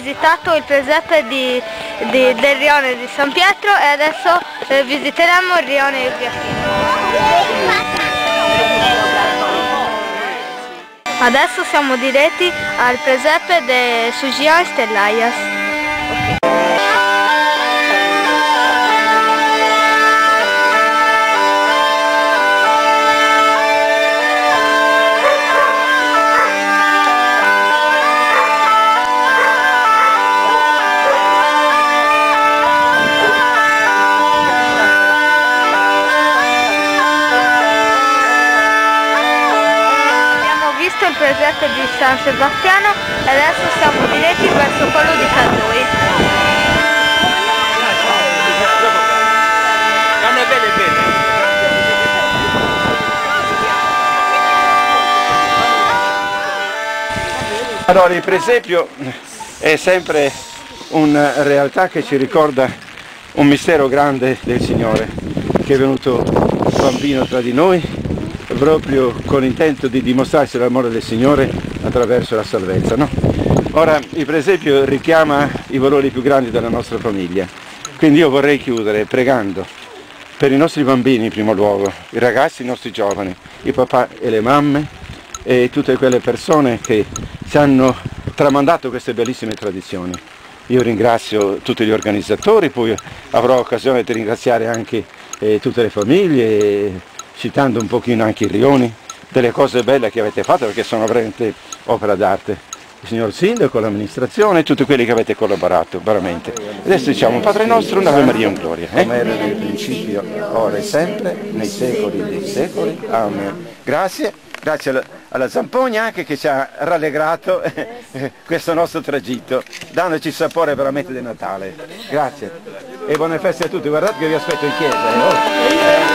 visitato il presepe del rione di San Pietro e adesso visiteremo il rione di Piafino. Adesso siamo diretti al presepe de Sugian Stellaias. Il presepe di San Sebastiano e adesso siamo diretti verso quello di Cadoi. Allora, il presepio è sempre una realtà che ci ricorda un mistero grande del Signore, che è venuto bambino tra di noi proprio con l'intento di dimostrarci l'amore del Signore attraverso la salvezza, no? Ora, il presepio richiama i valori più grandi della nostra famiglia, quindi io vorrei chiudere pregando per i nostri bambini in primo luogo, i ragazzi, i nostri giovani, i papà e le mamme e tutte quelle persone che ci hanno tramandato queste bellissime tradizioni. Io ringrazio tutti gli organizzatori, poi avrò occasione di ringraziare anche tutte le famiglie, citando un pochino anche i rioni, delle cose belle che avete fatto perché sono veramente opera d'arte. Il signor Sindaco, l'amministrazione e tutti quelli che avete collaborato, veramente. Adesso diciamo Padre nostro, un'Ave Maria in gloria. Come era nel principio, ora e sempre, nei secoli dei secoli. Amen. Grazie, grazie alla Zampogna anche che ci ha rallegrato questo nostro tragitto, dandoci il sapore veramente del Natale. Grazie. E buone feste a tutti, guardate che vi aspetto in chiesa.